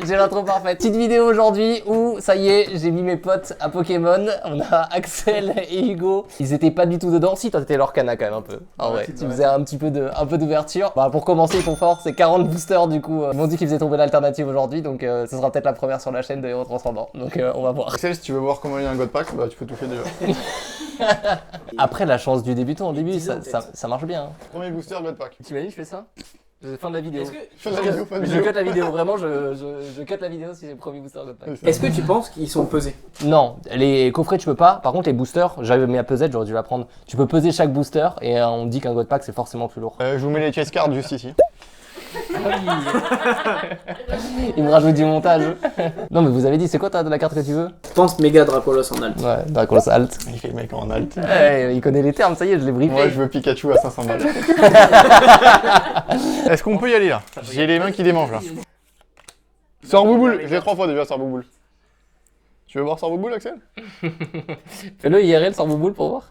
J'ai l'intro parfaite. Petite vidéo aujourd'hui où, ça y est, j'ai mis mes potes à Pokémon. On a Axel et Hugo. Ils étaient pas du tout dedans. Si, toi, t'étais leur cana quand même un peu. En vrai, tu faisais un peu d'ouverture. Bah, pour commencer, ils font fort. C'est 40 boosters du coup. Ils m'ont dit qu'ils faisaient tomber l'alternative aujourd'hui. Donc, ce sera peut-être la première sur la chaîne de Héros Transcendant. Donc, on va voir. Axel, si tu veux voir comment il y a un God Pack, bah tu peux tout faire déjà. Après, la chance du débutant au début, ça marche bien. Hein. Premier booster God Pack. T'imagines, je fais ça? Fin de la vidéo. Fin de la vidéo, fin de Je vidéo. cut la vidéo, vraiment, je cut la vidéo si j'ai le premier booster God Pack. Est-ce que tu penses qu'ils sont pesés? Non, les coffrets tu peux pas. Par contre, les boosters, j'avais mis à pesette, j'aurais dû la prendre. Tu peux peser chaque booster et on dit qu'un God Pack c'est forcément plus lourd. Je vous mets les chase cards juste ici. Il me rajoute du montage. Non, mais vous avez dit, c'est quoi la carte que tu veux? Je pense méga Dracolos en alt. Ouais, Dracolos Alt. Il fait le mec en alt. Ouais, il connaît les termes, ça y est, je l'ai briefé. Moi, je veux Pikachu à 500 balles. Est-ce qu'on peut y aller là? J'ai les mains qui démangent là. Sors Bouboule, je l'ai 3 fois déjà, Sors Bouboule. Tu veux voir Sors Bouboule, Axel? Fais-le IRL sans bouboule pour voir.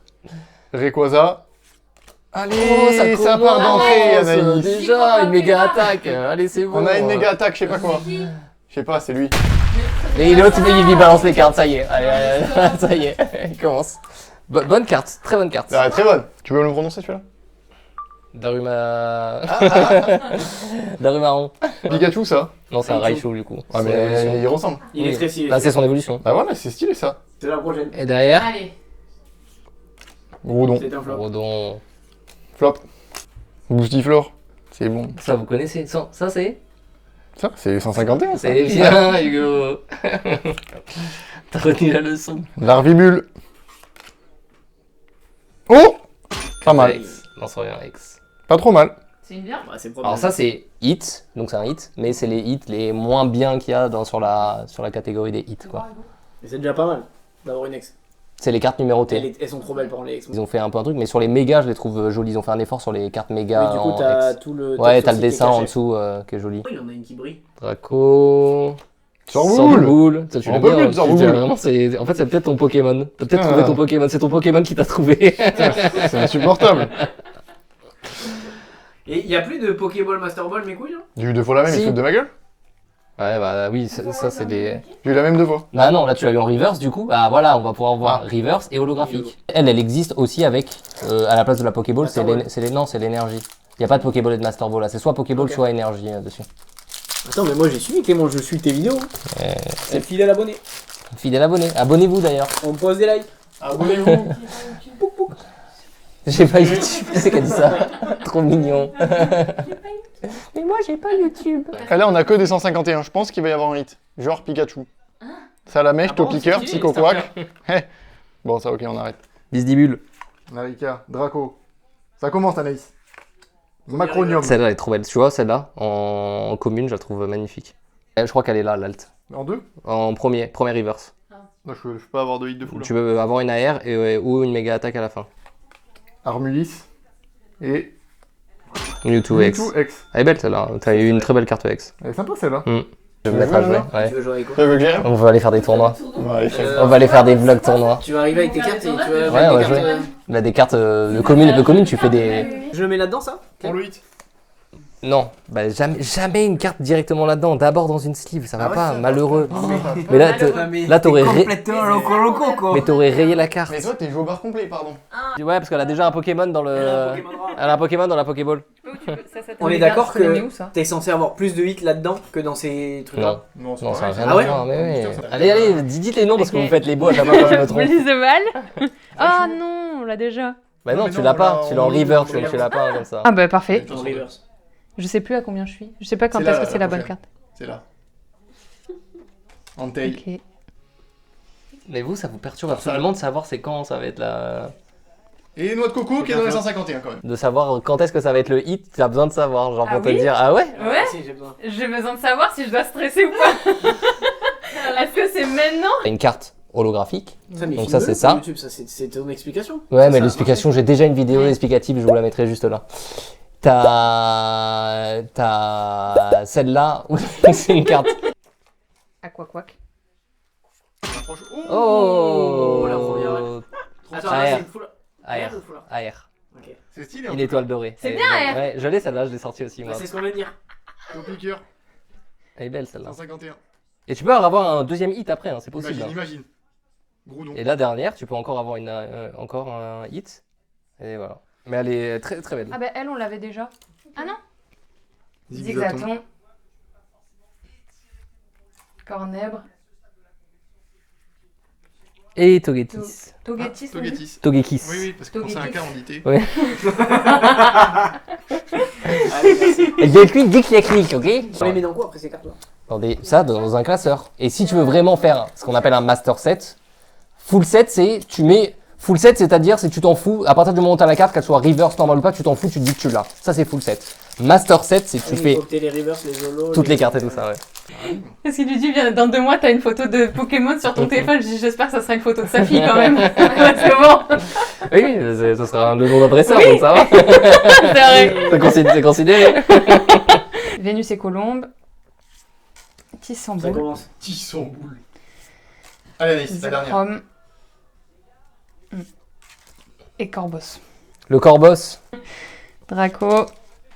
Rayquaza. Allez, Oh, ça part d'entrée, Anaïs. Déjà, une méga attaque. Allez, c'est bon. On a une méga attaque, je sais pas quoi. Je sais pas, c'est lui. Et l'autre, il lui balance les cartes, ça y est. Allez, ça y est, il commence. Bonne carte, très bonne carte. Ah, très bonne. Tu veux me le prononcer celui-là? Darumaron. Pikachu, ça? Non, c'est un Raichu du coup. Ah, mais il ressemble. Il est très stylé. Là, c'est son évolution. Bah voilà, c'est stylé ça. C'est la prochaine. Et derrière, Allez. Groudon. C'est un flop. Rodon. Flop. Boostiflore. C'est bon. Ça, vous connaissez. Ça, c'est. Ça, c'est 151. ça. C'est bien, Hugo. T'as retenu la leçon. Larvibule. Oh! Pas mal. X. Non, c'est rien, X. Pas trop mal. C'est une bien. Ouais, c'est propre. Alors, ça, c'est hit. Donc, c'est un hit. Mais c'est les hits les moins bien qu'il y a sur la catégorie des hits, quoi. Mais c'est déjà pas mal d'avoir une ex. C'est les cartes numérotées. Elles sont trop belles pour les ex. Ils ont fait un peu un truc, mais sur les mégas, je les trouve jolies. Ils ont fait un effort sur les cartes mégas. Oui, du coup, en t'as X. tout le. Ouais, texte t'as le aussi qui est dessin en caché. dessous qui est joli. Oh, il y en a une qui brille. Draco. Sorboule. Sorboule. Ça, tu On l'aimes peut bien, plus de tu- Sorboule. vraiment, en fait, c'est peut-être ton Pokémon. T'as peut-être Ah. trouvé ton Pokémon. C'est ton Pokémon qui t'a trouvé. C'est insupportable. Et il y a plus de Pokéball Master Ball, mes couilles là? J'ai eu 2 fois la même, Si. il se fout de ma gueule. Ouais, bah oui, ça c'est des. J'ai eu la même 2 fois. Bah non, là tu l'as eu en reverse du coup. Ah voilà, on va pouvoir voir reverse et holographique. Elle existe aussi avec, à la place de la Pokéball, Master Ball. c'est l'énergie. Il n'y a pas de Pokéball et de Master Ball là, c'est soit Pokéball Ok. soit énergie dessus. Attends, mais moi j'ai suivi Clément, je suis tes vidéos. C'est fidèle abonné. Fidèle abonné, abonnez-vous d'ailleurs. On me pose des likes. Abonnez-vous. J'ai pas YouTube, c'est qu'elle dit ça. Trop mignon. Mais moi j'ai pas YouTube. Et là, on a que des 151. Je pense qu'il va y avoir un hit. Genre Pikachu. Salamèche, Ah bon, Topiqueur, c'est stylé, Psychoquack. Bon, ça, ok, on arrête. Bisdibule. Narika, Draco. Ça commence, Anaïs. Macronium. Celle-là elle est trop belle, tu vois celle-là en commune je la trouve magnifique. Je crois qu'elle est là l'alt. En 2? En premier reverse. Non, je peux pas avoir de hit de fou là. Tu veux avoir une AR ou une méga attaque à la fin. Armulis. Et Mewtwo X. Mewtwo X. Elle est belle celle-là, t'as eu une très belle carte X. Elle est sympa celle-là. Je vais Tu me mettre veux à jouer, jouer. là Tu veux jouer avec quoi? Ça veut que j'aime. On va aller faire des tournois. Ouais, On va aller faire des vlogs tournois. Tu vas arriver avec tes cartes et tu vas Ouais, on va mettre des jouer. cartes. Bah, des cartes de commune, tu fais des. Je le mets là-dedans ça? Pour le hit. Non, bah jamais une carte directement là-dedans. D'abord dans une sleeve, ça va Ah ouais, pas, ça, malheureux. Mais Mais là, là t'aurais complètement loco quoi. mais t'aurais rayé la carte. toi, t'es joué au bar complet, pardon. Ouais, parce qu'elle a déjà un Pokémon dans le. Elle a un Pokémon dans la Pokéball. On est d'accord que t'es censé avoir plus de hits là-dedans que dans ces trucs là. Non. Non, Non, ça n'a rien Ah à ouais voir, mais oui. Putain, ça Allez, dites les noms parce que Ok. vous faites les beaux à chaque fois quand je me trompe. Police de Val. Ah non, on l'a déjà. Bah non, mais tu non, l'as on pas, l'a tu l'as en en reverse, reverse. donc tu l'as pas comme ça. Ah bah parfait. En reverse. Je sais plus à combien je suis. Je sais pas quand C'est est-ce là, que c'est la la bonne prochaine. carte. C'est là. Entei. Ok. Mais vous, ça vous perturbe absolument de savoir c'est quand ça va être la. Et noix de coco qui est dans les 151 quand même. De savoir quand est-ce que ça va être le hit, tu as besoin de savoir, genre Ah pour te oui dire ah ouais. Ouais. Si, j'ai besoin. J'ai besoin de savoir si je dois stresser ou pas. Est-ce que c'est maintenant? Une carte holographique. Ça, mais Donc ça, filme-le c'est ça. sur YouTube, ça c'est ton explication. Ouais, Ça, mais ça a l'explication, j'ai déjà une vidéo explicative, je vous la mettrai juste là. T'as celle-là, c'est une carte. Aquaquac. Oh, la première. Attends, là, AR. c'est une full AR. ou full art? AR. Ok. C'est stylé. Une étoile dorée. C'est Elle est bien, belle. AR. Ouais, je l'ai celle-là, je l'ai sortie aussi Bah, moi. c'est ce qu'on veut dire. Topiqueur. Elle est belle celle-là. 151. Et tu peux avoir un deuxième hit après, hein, c'est possible. Imagine, hein. imagine. Groudon. Et la dernière, tu peux encore avoir encore un hit. Et voilà. Mais elle est très très belle. Ah bah elle, on l'avait déjà. Ah non. Zigzaton. Zigzaton. Cornèbre. Et Togetis. Togetis. Togetis. Togekis. Oui, oui, parce que quand c'est un Togetis. cas, on dit T. Ouais. Allez, merci. Et depuis, dès qu'il y a clic, ok? On les met dans quoi après ces cartes-là? Ça, dans un classeur. Et si tu veux vraiment faire ce qu'on appelle un master set, full set, c'est tu mets. Full set, c'est-à-dire, c'est tu t'en fous, à partir du moment où tu as la carte, qu'elle soit reverse, normale ou pas, tu t'en fous, tu te dis que tu l'as. Ça, c'est full set. Master set, c'est tu Il fais faut que t'aies les reverse, les zolos. toutes les cartes et tout ça, ouais. Parce qu'il lui dit, dans 2 mois, t'as une photo de Pokémon sur ton téléphone. Je dis, j'espère que ça sera une photo de sa fille quand même. Parce que bon, Oui, ça sera le nom d'adresseur, donc ça va. c'est vrai. C'est considéré. Vénus et Colombe. Qui Ça s'emboule. commence. 10 en boule. Allez, Anaïs, la dernière. Zilchrom. Et Corboss. Le Corboss. Draco. Ça sent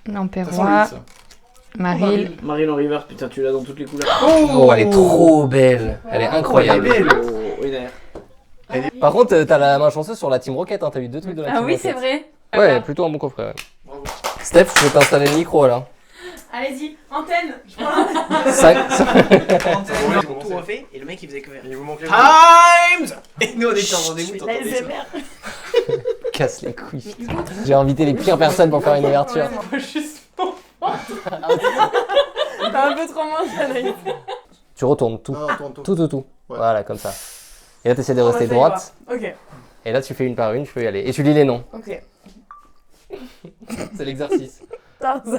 le Lamperrois. hit, ça. Maril. Marine en reverse, putain, tu l'as dans toutes les couleurs. Oh, elle est trop belle. Elle est incroyable. Elle est belle. Oh, oui, d'ailleurs. Par contre, t'as la main chanceuse sur la Team Rocket, hein. T'as eu 2 trucs de la Ah Team oui, Rocket. c'est vrai. Ouais, plutôt un bon coffret, ouais. Bravo. Steph, je vais t'installer le micro, là. Allez-y, antenne. Je prends Ils ont tout refait et le mec il faisait que faire. Il vous manquait Times. Et nous on était en rendez-vous, t'entendais ça. Casse les couilles. J'ai invité les pires personnes pour faire une ouverture. Juste pour T'as un peu trop mangé, Anaïs. Tu retournes tout. Non, attends, attends. Tout. Ouais. Voilà, comme ça. Et là, t'essaies de rester droite. Ok, Et là, tu fais une par une, tu peux y aller. Et tu lis les noms. ok. C'est l'exercice. Tarzan,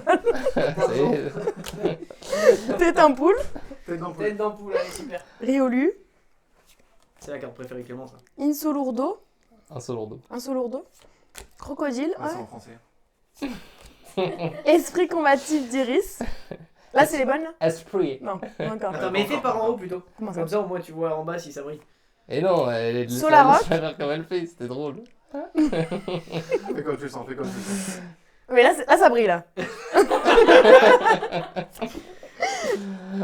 C'est- Tête un poule, Tête d'ampoule. Tête d'ampoule, allez, super. Riolu, C'est la carte préférée de Clément, ça. Insolourdo, Un seul lourdeau. Crocodile, Ah, c'est en français. Esprit combatif d'Iris. Là, c'est les bonnes, là Esprit. Non, pas encore. Attends, mais fais par en haut plutôt. Comment ça Comme ça, au moins, tu vois en bas si ça brille. Et non, elle est Solaroc. comme elle fait, c'était drôle. Fais comme tu le sens, fais comme tu le sens. Mais là, ça brille, là.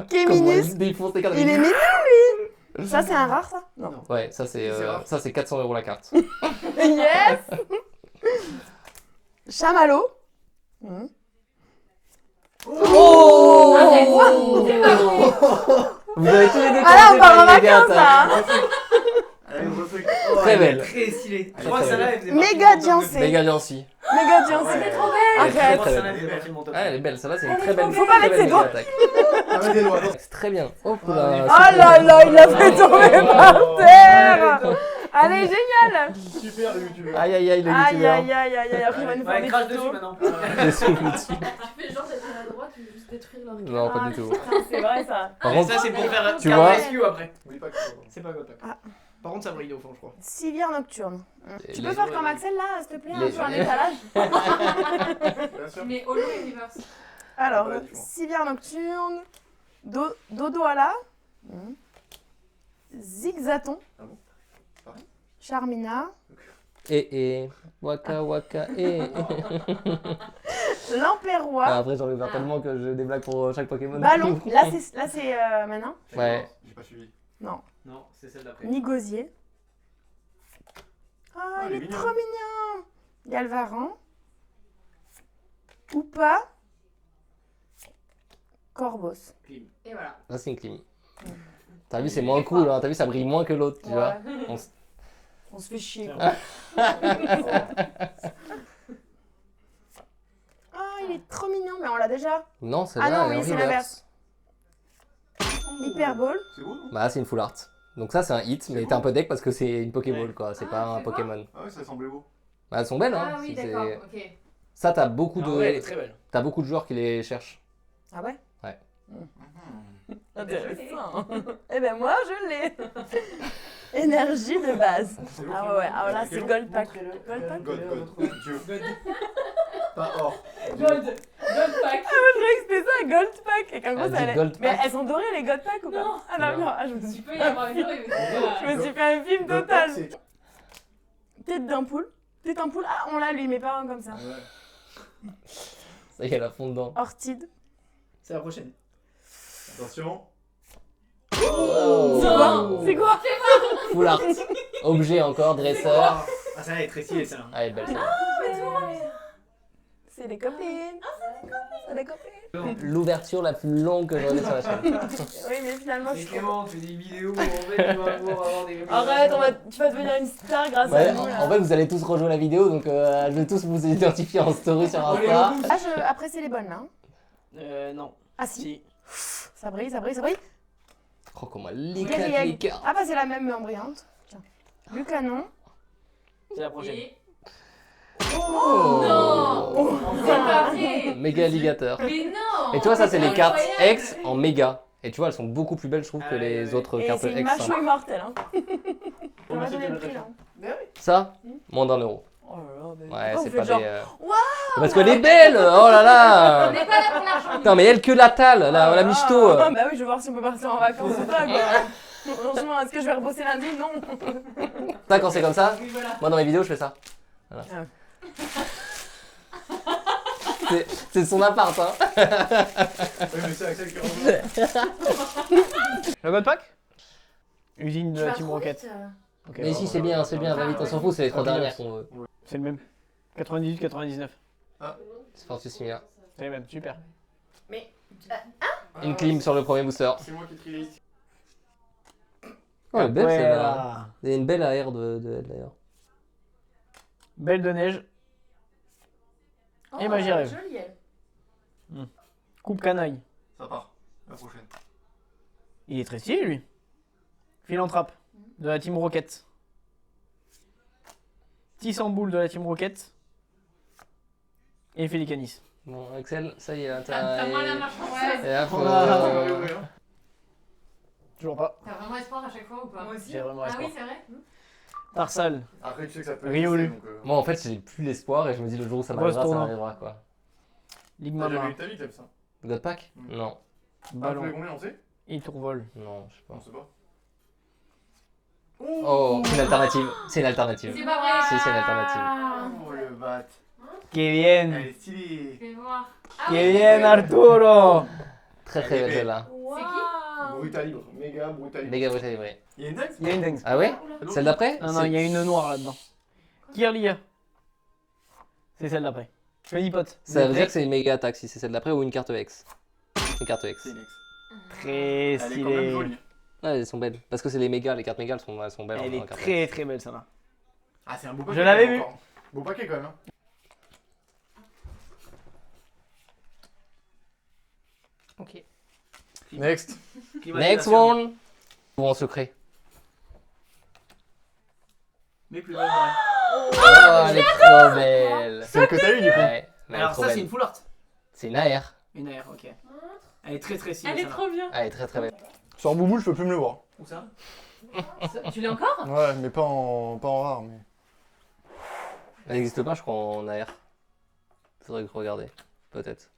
Kéminus, Défonce tes cartes. il est mignon, lui. Ça, c'est un rare, ça Non. Ouais, ça c'est C'est rare. 400 € la carte. Yes. Chamallow. Oh Vous avez tous les deux Ah là, on part en commencé par vacances, là, hein. Allez, on refait. Très belle. Très stylé. Je Elle crois est que très celle-là, elle faisait Méga partie de mon top Diancé. deux. Méga Diancy. Méga Diancé. Ouais. Trop Elle est belle. très, Arrête. très Celle-là, belle. elle faisait partie de mon top Ah, elle est belle, celle-là c'est une très belle. Faut pas très mettre belle ses doigts. attaque. Arrête les doigts. C'est très bien. Oh Ah, là. Oh là là, il l'a fait tomber par terre. Allez, génial. Super le youtubeur. Aïe aïe aïe le Aïe, youtubeur. aïe, aïe, aïe, aïe. Après, il va nous faire Ouais, des crache dessus photos. maintenant. Je suis dessus. Tu fais genre d'être à la droite, tu veux juste détruire leur Non, pas du tout. Putain, c'est vrai, ça. Par Mais contre, ça, c'est pour faire tu carte vois- rescue après. Oublie pas que c'est pas C'est pas God Pack. Ah. Par contre, ça brille au fond, je crois. Civière nocturne. Tu peux les- faire comme Axel, là, s'il te plaît, Les- sur un étalage Bien sûr. Mais Holo et Reverse. Alors, Voilà, différent. civière nocturne, Dodoala, Zigzaton, Ah bon Pareil. Charmina, et waka waka et. Lamperrois, Après j'en ai ouvert tellement que j'ai des blagues pour chaque Pokémon. Ballon, là c'est maintenant, Ouais. J'ai pas suivi. non, Non, c'est celle d'après. Nigosier. Ah, Ah, il il est est mignon. trop mignon. Galvaran, Oupa, Corvos. Et voilà. Là c'est une clim. T'as vu c'est moins cool, hein. T'as vu ça brille moins que l'autre, tu vois. On se fait chier. Tiens. Ah, il est trop mignon, mais on l'a déjà. Non, c'est Ah là. non, elle est oui, en c'est reverse. Hyperball. C'est beau, non? Bah c'est une full art. Donc ça c'est un hit, mais t'es un peu deck parce que c'est une Pokéball quoi, c'est pas un c'est quoi Pokémon. Ah ouais, ça semblait beau. Bah elles sont belles hein. Ah oui, si c'est- d'accord, ok. Ça t'as beaucoup Ah ouais, elle est de. très belle. T'as beaucoup de joueurs qui les cherchent. Ah ouais? Ouais. Intéressant. Eh ben moi je l'ai. Énergie de base. C'est beau. Ah ouais, alors là c'est Gold Pack. Gold Pack? God, Dieu. Pas or. Gold Pack. Je croyais que c'était ça, Gold Pack. Et qu'en gros, Elle ça dit allait- Gold Mais Pack. elles sont dorées les Gold Pack ou pas? Non. Ah non, non, ah, je me Tu suis peux y avoir une journée, mais c'est pas... Je me suis fait un film God total. Pack, c'est- Tête d'un poule. Tête d'un poule. Ah, on l'a lui, mes parents comme ça. Ouais. Ça y est, elle a fond dedans. Ortide. C'est la prochaine. Attention. C'est quoi? Full art. Objet encore, dresseur. Ah, ça, elle est très stylée, ça. Ah, elle est belle ça. C'est les copines. C'est les copines. L'ouverture la plus longue que j'en ai sur la chaîne. Oui, mais finalement, je Clément, tu fais des vidéos où en fait, tu vas avoir des. Arrête, tu vas devenir une star grâce Ouais, à nous. là. en fait, vous allez tous rejoindre la vidéo, donc je vais tous vous identifier en story sur Insta. Ah, après, c'est les bonnes là. Non. Ah si. Si. Ça brille, ça brille, ça brille. Oh, comment elle éclate les cœurs. Ah bah c'est la même mais en brillante. Tiens. Le canon. C'est la prochaine. Oh. Non. C'est pas vrai. Méga alligator. Mais non. Et tu vois, ça, c'est les cartes Incroyable. X en méga. Et tu vois, elles sont beaucoup plus belles, je trouve, que les autres Et cartes c'est une X. mâchoire immortelle. Hein. On Combien va donner c'était le le prix là. Ça, moins d'1 euro. Oh là là, mais Ouais, pourquoi c'est vous pas faites genre, des. Parce qu'elle est belle. Oh là On là. n'est pas là pour l'argent. Putain, mais elle que la talle, la michto. Ah, bah oui, je vais voir si on peut partir en vacances ou pas quoi. Franchement, est-ce que je vais rebosser lundi? Non. Ça, quand c'est comme ça, Oui, voilà. moi dans mes vidéos, je fais ça. Voilà. Ah. C'est son appart, hein. Oui, mais c'est Axel qui rentre. Le mode pack Usine de Tu la vas Team trop Rocket. vite. Ok, Mais si, c'est bien, va vite, on s'en fout, c'est les 3 dernières qu'on veut. C'est le même. 98-99. C'est fortuit similaire. C'est le même, super. Une clim sur le premier booster. C'est moi qui trie les listes. Oh, elle est belle Ouais, celle-là. là. Il y a une belle AR de elle d'ailleurs. Belle de neige. Et Oh, magie rêve. joli, elle. Coupe canaille. Ça part. La prochaine. Il est très stylé lui. Philanthrope de la Team Rocket. Tissamboul de la Team Rocket. Et Félicanis. Bon, Axel, ça y est, là, T'as vraiment la marche en rêve. Et là, faut. Toujours pas. T'as vraiment espoir à chaque fois ou pas? Moi aussi. J'ai vraiment Ah espoir. oui, c'est vrai. Tarsal. Après, tu sais que ça peut Rioul. exister, donc, Moi, en fait, j'ai plus l'espoir et je me dis le jour où ça Grosse m'arrivera, ça tournant. m'arrivera quoi. Ligue T'as jamais Mama. eu ta vie, t'aimes ça. God Pack Mm. Non, Ballon. Ballon. Combien on sait Et Tourvol. non, je sais pas. On sait pas. Oh, c'est une alternative. C'est une alternative. C'est pas vrai. Si, c'est une alternative. Oh le bat. Que bien. Elle est stylée. Fais voir. Que bien Arturo. Très très belle celle-là. Brutal libre. Méga brutal libre. Méga brutal livré. Il y a une dingue. Il y a une dingue. Ah ouais Celle d'après Non, non, il y a une noire là-dedans. Kirlia. C'est celle d'après. Honeypot. Ça veut dire que c'est une méga attaque si c'est celle d'après ou une carte X. Une carte X. C'est une ex. Très Elle est quand même stylée. jolie. Ah, elles sont belles. Parce que c'est les mégas, les cartes mégas, elles sont belles. Elle en est carte très très belle celle-là. Ah, c'est un beau Je paquet. l'avais quand même, vu. encore. Beau paquet quand même. Hein. Ok. Next. Next one. Ou en secret. Mais plus belle. Oh, elle est trop belle. Celle que t'as eu du coup. Ouais, mais elle est Alors trop ça c'est belle. une full art. C'est une AR. Une AR, ok. Elle est très très stylée. Elle est celle-là. trop bien. Elle est très très belle. Sur Bouboule, je peux plus me le voir. Où ça Tu l'as encore? Ouais, mais pas en rare. Mais... Elle n'existe pas, je crois, en AR. Faudrait que regarder. Peut-être.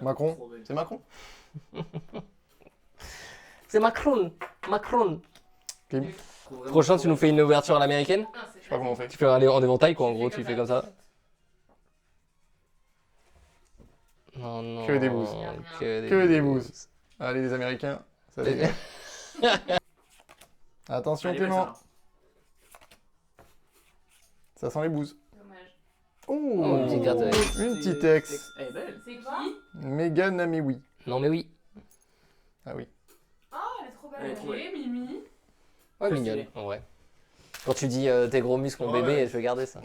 Macron. C'est Macron. C'est Macron. Macron. Clim. Prochain, tu nous fais une ouverture à l'américaine. Je sais pas comment on fait. Tu fais aller en éventail, quoi. En gros, tu fais comme ça. Non, non. Que des bouses. Que des bouses. Allez, les Américains. Ça les... Attention, Elle est belle, Clément. celle-là. Ça sent les bouses. Dommage. Oh, Oh, une petite carte X. une petite ex. Elle est belle. C'est qui? Megan Namiwi. Non, mais oui. Ah oui. Oh, elle est trop Elle est belle. trop Ok, Mimi. Ouais, Très mignonne, stylé. en vrai. Quand tu dis tes gros muscles, mon Ouais, bébé, ouais. je vais garder ça.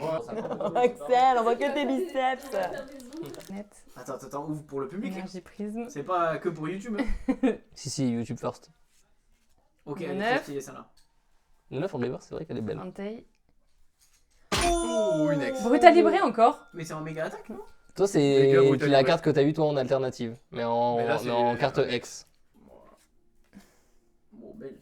Axel, on voit que tes biceps. Net. Attends, ouvre pour le public. hein. Énergie prisme. C'est pas que pour YouTube. hein. Si, YouTube first. Ok, elle est Neuf. très stylée celle-là. Le 9 en Weber, c'est vrai qu'elle est belle. Antey. Oh, une ex. Brutal libré encore? Mais c'est en méga attaque, non Toi, c'est Méga brutal, la ouais. carte que t'as eu toi en alternative. Mais en, Mais là, c'est mais en carte un X. Bon, belle.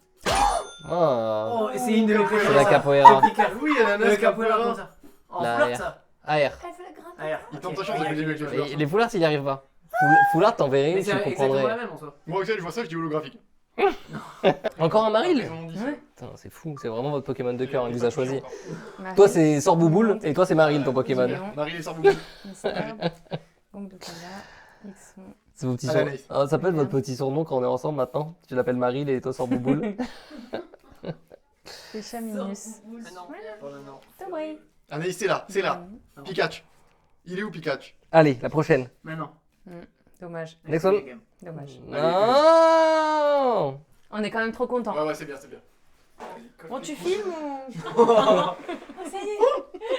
Oh, Oh, et c'est une de mes préférées. c'est la ça. capoeira. Oui, il y a Le la capoeira comme ça. En La fleur, AR. ça. AR. Elle fait la gratte. AR. Il tente Ok. ta chance depuis le début avec le Et fleur. les full art, il y arrive pas. Full art, t'en verrais Mais une, c'est tu exactement la comprendrais. même en soi. Moi, Axel, je vois ça, je dis holographique. Encore un Maril Ils en ont dit ça. Putain, c'est fou, c'est vraiment votre Pokémon de cœur, il vous a choisi. Marie. Toi, c'est Sorbouboule et toi, c'est Maril, ton Pokémon. Géant. Marie les Sarbouboule. Mystère. Bombe de Kala. Xon. C'est mon petit Allez, surnom. Anaïs. Ah, ça peut être votre petit surnom quand on est ensemble maintenant. Tu l'appelles Marie et toi sors Bouboule. C'est Chaminus. Tomori. Anaïs, c'est là, c'est là. Pikachu. Il est où Pikachu? Allez, la prochaine. Maintenant. Dommage. Next one. Dommage. Non. On est quand même trop contents. Ouais, c'est bien, c'est bien. Bon, tu filmes ou... Ça y est,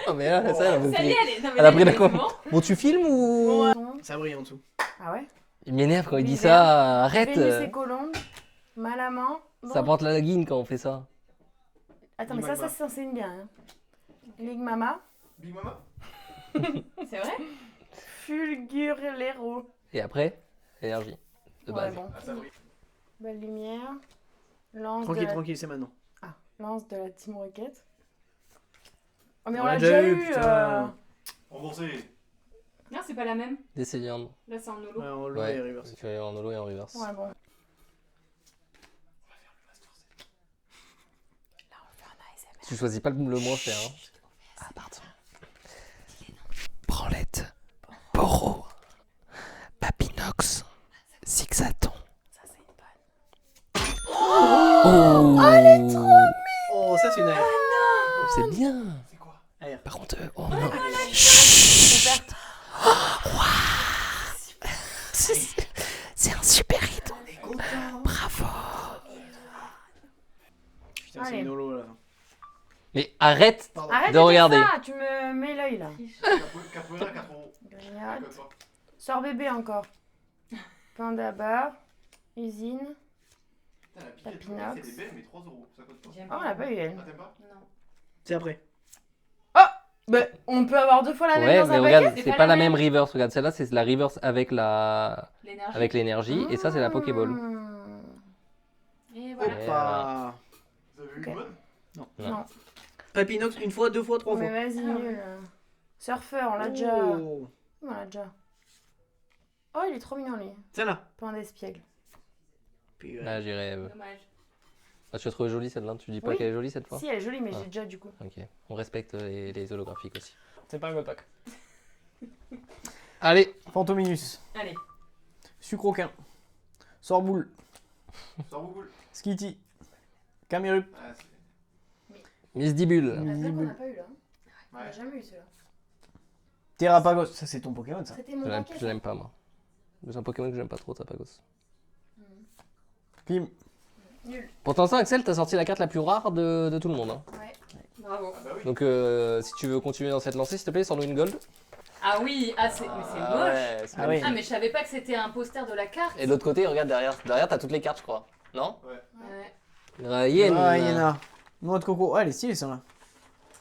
Oh, mais là, ça, elle a ça y pris- est, non, mais Elle a là, pris la c'est com. bon. Bon, tu filmes ou. Ça brille en dessous. Ah ouais? Il m'énerve quand il dit L'hiver. ça. Arrête. Vénus et Colombe. Malamant. Ça porte la guine quand on fait ça. Attends, mais ça s'enseigne bien. Hein. Ligue Mama. Big Mama? C'est vrai? Fulgurlero. Et après, énergie. De Ouais, base. bon. Ah, ça brille. Belle lumière. Lance Tranquille, de la... tranquille, c'est maintenant. Ah, lance de la Team Rocket. Oh, mais On on l'a l'a déjà déjà eu, eu. putain. Remboursé. Non, c'est pas la même. D'essayer. Là, c'est en holo. Ouais, on le Ouais. met reverse. Tu fais en holo et en reverse. Ouais, bon. Tu choisis pas le moins cher. Hein. Ah, pardon. Branlette. Boro. Papinox. Zigzaton. Ça, c'est une bonne. Oh, elle est trop. Oh, ça c'est une air. C'est bien. C'est quoi? Air. Par contre, oh non. C'est un super hit. Bravo. Putain, c'est Allez. une holo là. Mais arrête. Arrête De de regarder. dire ça, tu me mets l'œil là. Capoeira, 4 euros. Grignade. Comme toi. Sors bébé encore. Panda bar. Usine. Putain, la piquette, Papinox. c'est des belles, mais 3 euros. Ça coûte pas. J'aime Ah, on l'a pas eu elle. Ah, t'aimes pas? Non. C'est après. Bah, on peut avoir deux fois la même Ouais, dans mais un regarde, paquet. c'est pas la même reverse. Regarde, celle-là, c'est la reverse avec L'énergie. avec l'énergie. Et ça, c'est la Pokéball. Mmh. Et voilà. Ouais. Pas. Vous avez eu Ok. une bonne? Non, Papinox une fois, deux fois, trois mais fois. vas-y, nul. Surfeur, on l'a déjà. Oh. On l'a déjà. Oh, il est trop mignon lui. Celle-là. Pain d'espiègle. Puis, Là, j'y rêve. Dommage. Ah, tu as trouvé jolie celle-là? Tu dis pas Oui. qu'elle est jolie cette fois? Si, elle est jolie, mais Ah. j'ai déjà du coup. Ok. On respecte les holographiques aussi. C'est pas un pack. Allez. Fantominus. Allez. Sucroquin. Sorboule. Sors Bouboule. Skitty. Camerup. Ah, c'est. Miss Dibule. La seule qu'on n'a pas eu là. On Ouais. n'a jamais eu celui-là. Terrapagos. Ça, c'est ton Pokémon, ça. C'était mon Je paquet. l'aime pas moi. C'est un Pokémon que j'aime pas trop, Tapagos. Pim. Nul. Pourtant ça, Axel, t'as sorti la carte la plus rare de tout le monde. Hein. Ouais. Bravo. Ah, bah oui. Donc si tu veux continuer dans cette lancée, s'il te plaît, sors-nous une gold. Ah oui, ah, mais c'est moche. ouais, c'est Ah magnifique. oui. Ah, mais je savais pas que c'était un poster de la carte. Et de l'autre côté, regarde derrière. Derrière, t'as toutes les cartes, je crois. Non? Ouais. Ryan. Ah, Yéna. Noix de coco. Ah, elle est stylée, celle-là.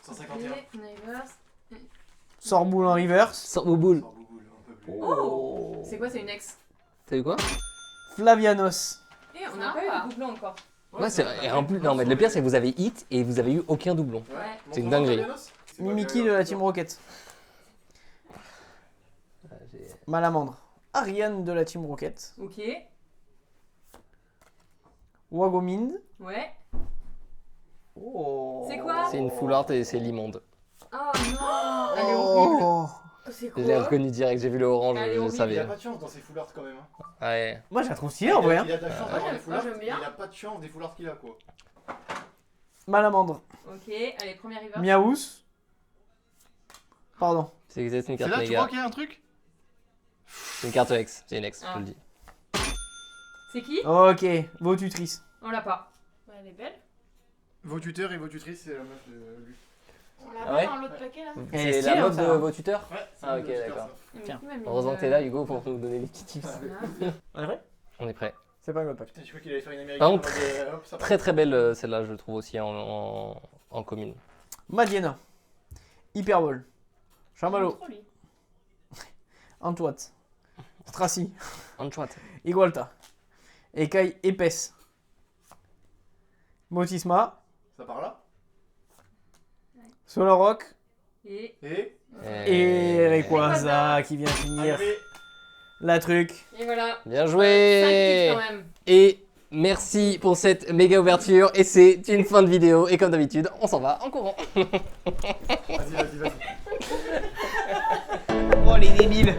151. Reverse. Sorboule en reverse. Sors vos boules. Sors Bouboule, un peu plus. Oh. C'est quoi, c'est une ex? T'as vu quoi? Flavianos. Eh, on n'a pas eu de doublon encore. Ouais, c'est et en plus, non, mais le pire, c'est que vous avez hit et vous avez eu aucun doublon. Ouais. C'est une dinguerie. C'est pas Mimiki bien, de la Team Rocket. Malamandre. Ariane de la Team Rocket. Ok. Wagomind. Ouais. Oh. C'est quoi? C'est une full art et c'est l'immonde. Oh non. Elle est horrible. Oh. C'est Je l'ai reconnu direct, j'ai vu le orange, Elle est je horrible. Il savais. a pas de chance dans ses foulards quand même. Hein. Ouais. Moi, je la trouve stylée en vrai. Hein. Il a de la chance d'avoir des foulards, j'aime mais bien. il a pas de chance des foulards qu'il a quoi. Malamandre. Ok, allez, première reverse. Miaous. Pardon. C'est exactement une C'est carte là, tu méga. crois qu'il y a un truc? C'est une carte ex, c'est une ex, je Ah. te le dis. C'est qui? Ok. Vos tutrices. On l'a pas. Elle est belle. Vos tuteurs et vos tutrices, c'est la meuf de lui. On l'a Ah pas ouais dans l'autre paquet là. Elle est C'est stylée, la hein, meuf ça, de hein. vos tuteurs? Ouais, Ah, ok, d'accord. ça. Heureusement que t'es là, Hugo, pour nous donner les petits tips. On est vrai? On est prêt. C'est pas un pack. Putain, je crois qu'il allait faire une américaine. Par en contre, mode, hop, ça Très très belle celle-là, je trouve aussi en commune. Madiena. Hyperball. Chamallow. Trop lui. Antoine. Stracy. Anchoite. Igualta. Écaille épaisse. Motisma. Ça part là. Solorock. Et Et Rayquaza qui vient finir Allez, la truc. voilà. Bien 5 joué. quand même. Et merci pour cette méga ouverture. Et c'est une fin de vidéo. Et comme d'habitude, on s'en va en courant. vas-y. Oh les débiles.